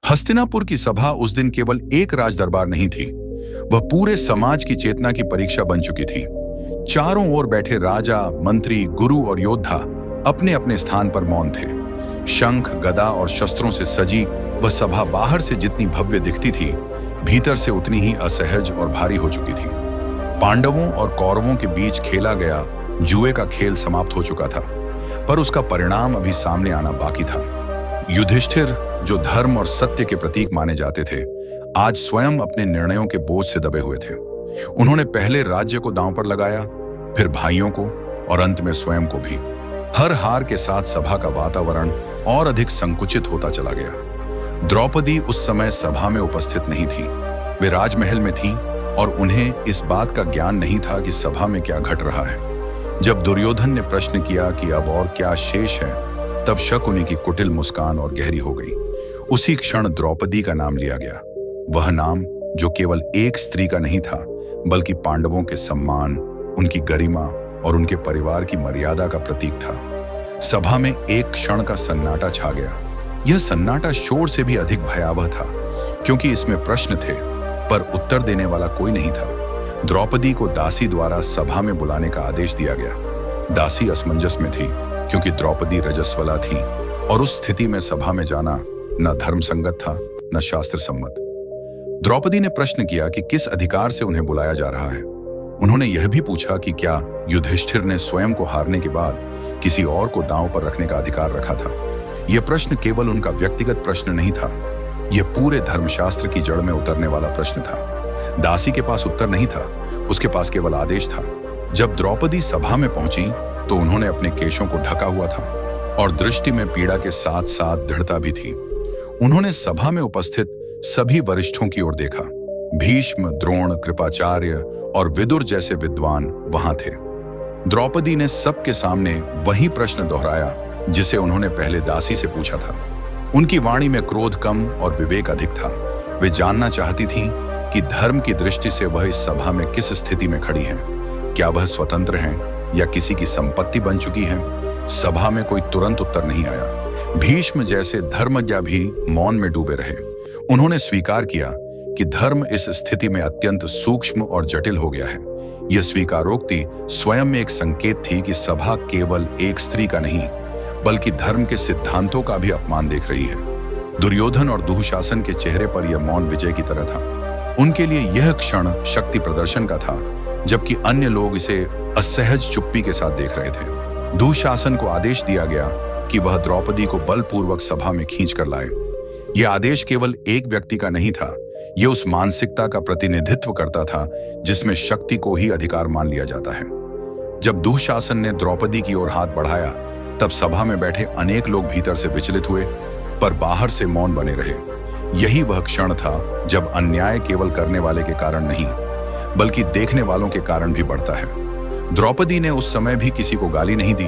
हस्तिनापुर की सभा उस दिन केवल एक राजदरबार नहीं थी, वह पूरे समाज की चेतना की परीक्षा बन चुकी थी। चारों ओर बैठे राजा, मंत्री, गुरु और योद्धा अपने अपने स्थान पर मौन थे। शंख, गदा और शस्त्रों से सजी वह सभा बाहर से जितनी भव्य दिखती थी, भीतर से उतनी ही असहज और भारी हो चुकी थी। पांडवों और कौरवों के बीच खेला गया जुए का खेल समाप्त हो चुका था, पर उसका परिणाम अभी सामने आना बाकी था। युधिष्ठिर, जो धर्म और सत्य के प्रतीक माने जाते थे, आज स्वयं अपने निर्णयों के बोझ से दबे हुए थे। उन्होंने पहले राज्य को दांव पर लगाया, फिर भाइयों को और अंत में स्वयं को भी। हर हार के साथ सभा का वातावरण और अधिक संकुचित होता चला गया। द्रौपदी उस समय सभा में उपस्थित नहीं थी। वे राजमहल में थीं और उन्हें इस बात का ज्ञान नहीं था कि सभा में क्या घट रहा है। जब दुर्योधन ने प्रश्न किया कि अब और क्या शेष है, तब शकुनी की कुटिल मुस्कान और गहरी हो गई। उसी क्षण द्रौपदी का नाम लिया गया, वह नाम जो केवल एक स्त्री का नहीं था, बल्कि पांडवों के सम्मान, उनकी गरिमा और उनके परिवार की मर्यादा का प्रतीक था। सभा में एक क्षण का सन्नाटा छा गया। यह सन्नाटा शोर से भी अधिक भयावह था, क्योंकि इसमें प्रश्न थे, पर उत्तर देने वाला कोई नहीं था। द्रौपदी को दासी द्वारा सभा में बुलाने का आदेश दिया गया। दासी असमंजस में थी, क्योंकि द्रौपदी रजस्वला थी और उस स्थिति में सभा में जाना न धर्म संगत था, न शास्त्र सम्मत। द्रौपदी ने प्रश्न किया कि किस अधिकार से उन्हें बुलाया जा रहा है। उन्होंने यह भी पूछा कि क्या युधिष्ठिर ने स्वयं को हारने के बाद किसी और को दांव पर रखने का अधिकार रखा था। यह प्रश्न केवल उनका व्यक्तिगत प्रश्न नहीं था, यह पूरे धर्मशास्त्र की जड़ में उतरने वाला प्रश्न था। दासी के पास उत्तर नहीं था, उसके पास केवल आदेश था। जब द्रौपदी सभा में पहुंची तो उन्होंने अपने केशों को ढका हुआ था और दृष्टि में पीड़ा के साथ साथ दृढ़ता भी थी। उन्होंने सभा में उपस्थित सभी वरिष्ठों की ओर देखा। भीष्म, द्रोण, कृपाचार्य और विदुर जैसे विद्वान वहां थे। द्रौपदी ने सबके सामने वही प्रश्न दोहराया जिसे उन्होंने पहले दासी से पूछा था। उनकी वाणी में क्रोध कम और विवेक अधिक था। वे जानना चाहती थीं कि धर्म की दृष्टि से वह इस सभा में किस स्थिति में खड़ी हैं। क्या वह स्वतंत्र हैं या किसी की संपत्ति बन चुकी हैं? सभा में कोई तुरंत उत्तर नहीं आया। भीष्म जैसे धर्मज्ञ भी मौन में डूबे रहे। उन्होंने स्वीकार किया कि धर्म इस स्थिति में अत्यंत सूक्ष्म और जटिल हो गया है। यह स्वीकारोक्ति स्वयं में एक संकेत थी कि सभा केवल एक स्त्री का नहीं, बल्कि धर्म के सिद्धांतों का भी अपमान देख रही है। दुर्योधन और दुःशासन के चेहरे पर यह मौन विजय की तरह था। उनके लिए यह क्षण शक्ति प्रदर्शन का था, जबकि अन्य लोग इसे असहज चुप्पी के साथ देख रहे थे। दुःशासन को आदेश दिया गया कि वह द्रौपदी को बलपूर्वक सभा में खींच कर लाए। यह आदेश केवल एक व्यक्ति का नहीं था, यह उस मानसिकता का प्रतिनिधित्व करता था जिसमें शक्ति को ही अधिकार मान लिया जाता है। जब दुःशासन ने द्रौपदी की ओर हाथ बढ़ाया, तब सभा में बैठे अनेक लोग भीतर से विचलित हुए, पर बाहर से मौन बने रहे। यही वह क्षण था जब अन्याय केवल करने वाले के कारण नहीं, बल्कि देखने वालों के कारण भी बढ़ता है। द्रौपदी ने उस समय भी किसी को गाली नहीं दी,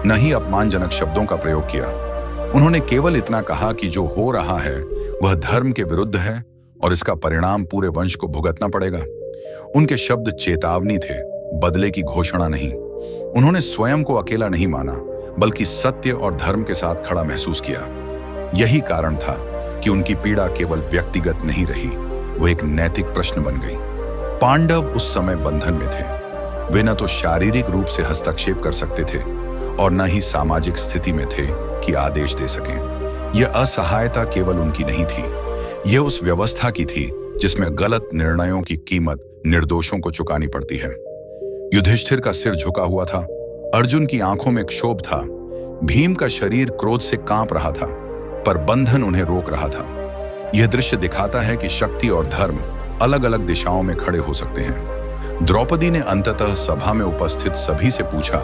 न ही अपमानजनक शब्दों का प्रयोग किया। उन्होंने केवल इतना कहा कि जो हो रहा है वह धर्म के विरुद्ध है और इसका परिणाम पूरे वंश को भुगतना पड़ेगा। उनके शब्द चेतावनी थे, बदले की घोषणा नहीं। उन्होंने स्वयं को अकेला नहीं माना, बल्कि सत्य और धर्म के साथ खड़ा महसूस किया। यही कारण था कि उनकी पीड़ा केवल व्यक्तिगत नहीं रही, वो एक नैतिक प्रश्न बन गई। पांडव उस समय बंधन में थे। वे न तो शारीरिक रूप से हस्तक्षेप कर सकते थे और न ही सामाजिक स्थिति में थे कि आदेश दे सकें। यह असहायता केवल उनकी नहीं थी, यह उस व्यवस्था की थी जिसमें गलत निर्णयों की कीमत निर्दोषों को चुकानी पड़ती है। युधिष्ठिर का सिर झुका हुआ था, अर्जुन की आंखों में क्षोभ था, भीम का शरीर क्रोध से कांप रहा था, पर बंधन उन्हें रोक रहा था। यह दृश्य दिखाता है कि शक्ति और धर्म अलग अलग दिशाओं में खड़े हो सकते हैं। द्रौपदी ने अंततः सभा में उपस्थित सभी से पूछा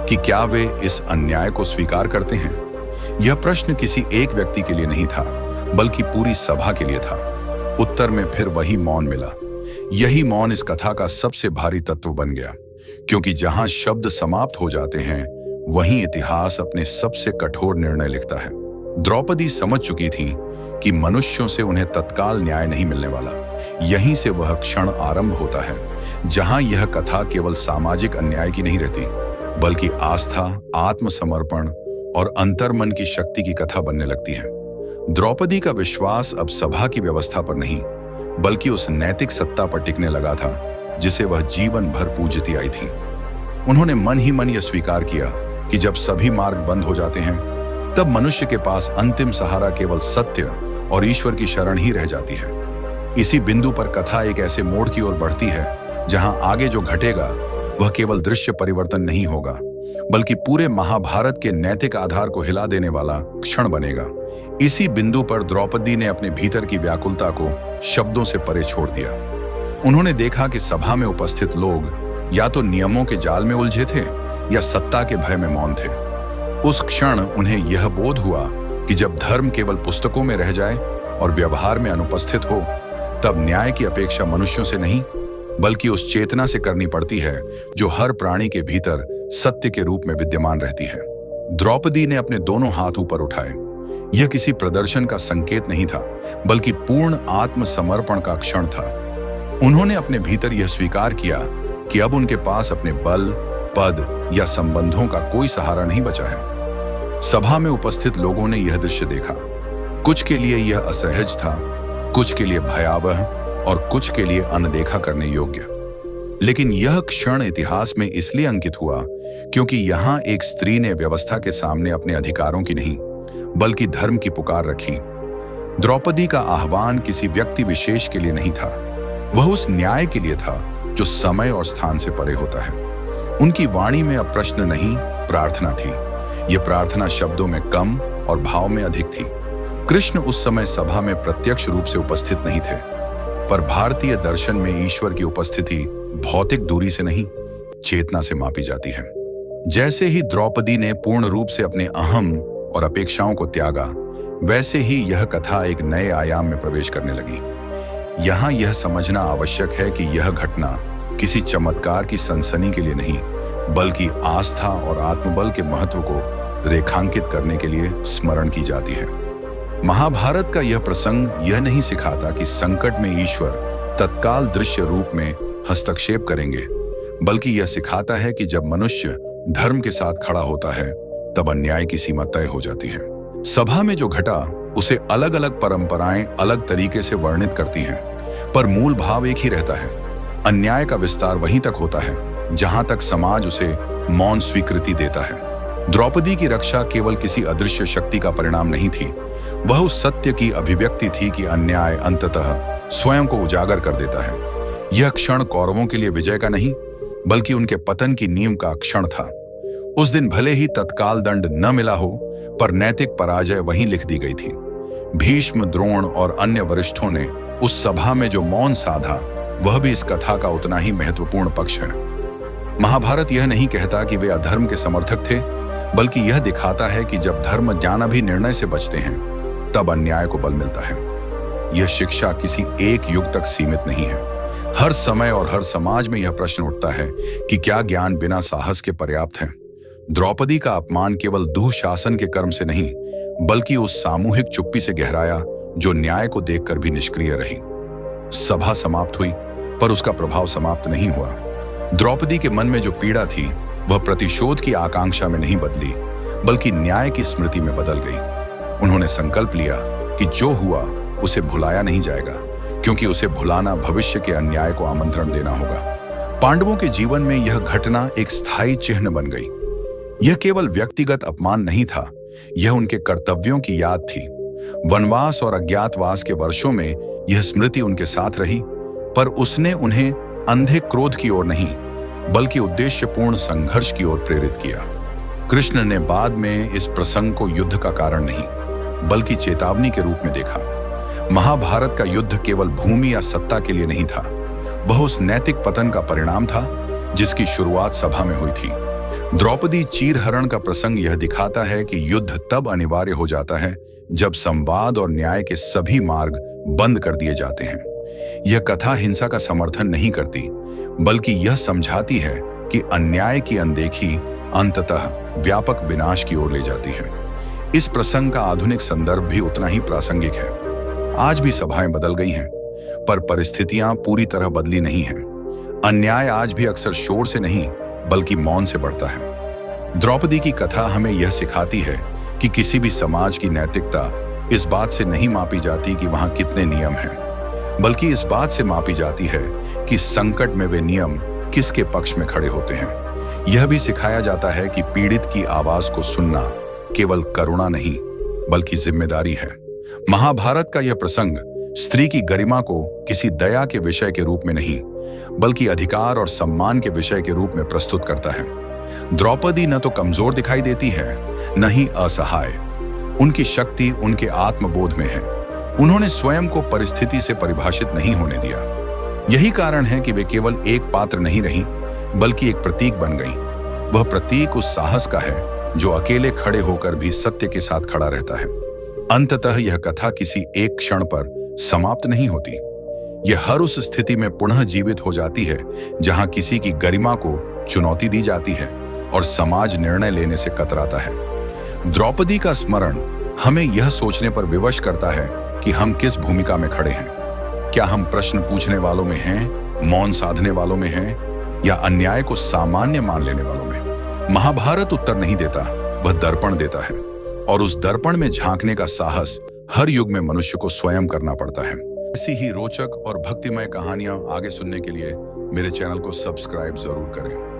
कि क्या वे इस अन्याय को स्वीकार करते हैं। यह प्रश्न किसी एक व्यक्ति के लिए नहीं था, बल्कि पूरी सभा के लिए था। उत्तर में फिर वही मौन मिला। यही मौन इस कथा का सबसे भारी तत्व बन गया, क्योंकि जहां शब्द समाप्त हो जाते हैं, वहीं इतिहास अपने सबसे कठोर निर्णय लिखता है। द्रौपदी समझ चुकी थी कि मनुष्यों से उन्हें तत्काल न्याय नहीं मिलने वाला। यहीं से वह क्षण आरंभ होता है जहां यह कथा केवल सामाजिक अन्याय की नहीं रहती, बल्कि आस्था, आत्मसमर्पण और अंतर्मन की शक्ति की कथा बनने लगती है। द्रौपदी का विश्वास अब सभा की व्यवस्था पर नहीं, बल्कि उस नैतिक सत्ता पर टिकने लगा था जिसे वह जीवन भर पूजती आई थी। उन्होंने मन ही मन यह स्वीकार किया कि जब सभी मार्ग बंद हो जाते हैं, तब मनुष्य के पास अंतिम सहारा केवल सत्य और ईश्वर की शरण ही रह जाती है। इसी बिंदु पर कथा एक ऐसे मोड़ की ओर बढ़ती है जहां आगे जो घटेगा वह केवल दृश्य परिवर्तन नहीं होगा, बल्कि पूरे महाभारत के नैतिक आधार को हिला देने वाला क्षण बनेगा। इसी बिंदु पर द्रौपदी ने अपने भीतर की व्याकुलता को शब्दों से परे छोड़ दिया। उन्होंने देखा कि सभा में उपस्थित लोग या तो नियमों के जाल में उलझे थे या सत्ता के भय में मौन थे। उस क्षण उन्हें यह बोध हुआ कि जब धर्म केवल पुस्तकों में रह जाए और व्यवहार में अनुपस्थित हो, तब न्याय की अपेक्षा मनुष्यों से नहीं, बल्कि उस चेतना से करनी पड़ती है जो हर प्राणी के भीतर सत्य के रूप में विद्यमान रहती है। द्रौपदी ने अपने दोनों हाथ ऊपर उठाए। यह किसी प्रदर्शन का संकेत नहीं था, बल्कि पूर्ण आत्मसमर्पण का क्षण था। उन्होंने अपने भीतर यह स्वीकार किया कि अब उनके पास अपने बल, पद या संबंधों का कोई सहारा नहीं बचा है। सभा में उपस्थित लोगों ने यह दृश्य देखा। कुछ के लिए यह असहज था, कुछ के लिए भयावह और कुछ के लिए अनदेखा करने योग्य। लेकिन यह क्षण इतिहास में इसलिए अंकित हुआ क्योंकि यहां एक स्त्री ने व्यवस्था के सामने अपने अधिकारों की नहीं, बल्कि धर्म की पुकार रखी। द्रौपदी का आह्वान किसी व्यक्ति विशेष के लिए नहीं था, वह उस न्याय के लिए था जो समय और स्थान से परे होता है। उनकी वाणी में अब प्रश्न नहीं, प्रार्थना थी। यह प्रार्थना शब्दों में कम और भाव में अधिक थी। कृष्ण उस समय सभा में प्रत्यक्ष रूप से उपस्थित नहीं थे, पर भारतीय दर्शन में ईश्वर की उपस्थिति भौतिक दूरी से नहीं, चेतना से मापी जाती है। जैसे ही द्रौपदी ने पूर्ण रूप से अपने अहम और अपेक्षाओं को त्यागा, वैसे ही यह कथा एक नए आयाम में प्रवेश करने लगी। यहां यह समझना आवश्यक है कि यह घटना किसी चमत्कार की सनसनी के लिए नहीं, बल्कि आस्था और आत्मबल के महत्व को रेखांकित करने के लिए स्मरण की जाती है। महाभारत का यह प्रसंग यह नहीं सिखाता कि संकट में ईश्वर तत्काल दृश्य रूप में हस्तक्षेप करेंगे, बल्कि यह सिखाता है कि जब मनुष्य धर्म के साथ खड़ा होता है, तब अन्याय की सीमा तय हो जाती है। सभा में जो घटा उसे अलग अलग परंपराएं अलग तरीके से वर्णित करती हैं, पर मूल भाव एक ही रहता है। अन्याय का विस्तार वहीं तक होता है जहां तक समाज उसे मौन स्वीकृति देता है। द्रौपदी की रक्षा केवल किसी अदृश्य शक्ति का परिणाम नहीं थी, वह उस सत्य की अभिव्यक्ति थी कि अन्याय अंततः स्वयं को उजागर कर देता है। यह क्षण कौरवों के लिए विजय का नहीं, बल्कि उनके पतन की नींव का क्षण था। उस दिन भले ही तत्काल दंड न मिला हो, पर नैतिक पराजय वहीं लिख दी गई थी। भीष्म, द्रोण और अन्य वरिष्ठों ने उस सभा में जो मौन साधा, वह भी इस कथा का उतना ही महत्वपूर्ण पक्ष है। महाभारत यह नहीं कहता कि वे अधर्म के समर्थक थे, बल्कि यह दिखाता है कि जब धर्म जाना भी निर्णय से बचते हैं, तब अन्याय को बल मिलता है। यह शिक्षा किसी एक युग तक सीमित नहीं है। हर समय और हर समाज में यह प्रश्न उठता है कि क्या ज्ञान बिना साहस के पर्याप्त है। द्रौपदी का अपमान केवल दुःशासन के कर्म से नहीं, बल्कि उस सामूहिक चुप्पी से गहराया जो न्याय को देखकर भी निष्क्रिय रही। सभा समाप्त हुई, पर उसका प्रभाव समाप्त नहीं हुआ। द्रौपदी के मन में जो पीड़ा थी, वह प्रतिशोध की आकांक्षा में नहीं बदली, बल्कि न्याय की स्मृति में बदल गई। उन्होंने संकल्प लिया कि जो हुआ उसे भुलाया नहीं जाएगा, क्योंकि उसे भुलाना भविष्य के अन्याय को आमंत्रण देना होगा। पांडवों के जीवन में यह घटना एक स्थायी चिन्ह बन गई। यह केवल व्यक्तिगत अपमान नहीं था, यह उनके कर्तव्यों की याद थी। वनवास और अज्ञातवास के वर्षों में यह स्मृति उनके साथ रही, पर उसने उन्हें अंधे क्रोध की ओर नहीं, बल्कि उद्देश्यपूर्ण संघर्ष की ओर प्रेरित किया। कृष्ण ने बाद में इस प्रसंग को युद्ध का कारण नहीं, बल्कि चेतावनी के रूप में देखा। महाभारत का युद्ध केवल भूमि या सत्ता के लिए नहीं था, वह उस नैतिक पतन का परिणाम था जिसकी शुरुआत सभा में हुई थी। द्रौपदी चीरहरण का प्रसंग यह दिखाता है कि युद्ध तब अनिवार्य हो जाता है जब संवाद और न्याय के सभी मार्ग बंद कर दिए जाते हैं। यह कथा हिंसा का समर्थन नहीं करती, बल्कि यह समझाती है कि अन्याय की अनदेखी अंततः व्यापक विनाश की ओर ले जाती है। इस प्रसंग का आधुनिक संदर्भ भी उतना ही प्रासंगिक है। आज भी सभाएं बदल गई हैं, पर परिस्थितियां पूरी तरह बदली नहीं हैं। अन्याय आज भी अक्सर शोर से नहीं, बल्कि मौन से बढ़ता है। द्रौपदी की कथा हमें यह सिखाती है कि किसी भी समाज की नैतिकता इस बात से नहीं मापी जाती कि वहां कितने नियम हैं, बल्कि इस बात से मापी जाती है कि संकट में वे नियम किसके पक्ष में खड़े होते हैं। यह भी सिखाया जाता है कि पीड़ित की आवाज को सुनना केवल करुणा नहीं बल्कि जिम्मेदारी है। महाभारत का यह प्रसंग स्त्री की गरिमा को किसी दया के विषय के रूप में नहीं बल्कि अधिकार और सम्मान के विषय के रूप में प्रस्तुत करता है। द्रौपदी न तो कमजोर दिखाई देती है न ही असहाय। उनकी शक्ति उनके आत्मबोध में है। उन्होंने स्वयं को परिस्थिति से परिभाषित नहीं होने दिया। यही कारण है कि वे केवल एक पात्र नहीं रही बल्कि एक प्रतीक बन गई। वह प्रतीक उस साहस का है जो अकेले खड़े होकर भी सत्य के साथ खड़ा रहता है। अंततः यह कथा किसी एक क्षण पर समाप्त नहीं होती। यह हर उस स्थिति में पुनः जीवित हो जाती है जहां किसी की गरिमा को चुनौती दी जाती है और समाज निर्णय लेने से कतराता है। द्रौपदी का स्मरण हमें यह सोचने पर विवश करता है कि हम किस भूमिका में खड़े हैं। क्या हम प्रश्न पूछने वालों में हैं, मौन साधने वालों में हैं, या अन्याय को सामान्य मान लेने वालों में? महाभारत उत्तर नहीं देता, वह दर्पण देता है, और उस दर्पण में झांकने का साहस हर युग में मनुष्य को स्वयं करना पड़ता है। ऐसी ही रोचक और भक्तिमय कहानियां आगे सुनने के लिए मेरे चैनल को सब्सक्राइब जरूर करें।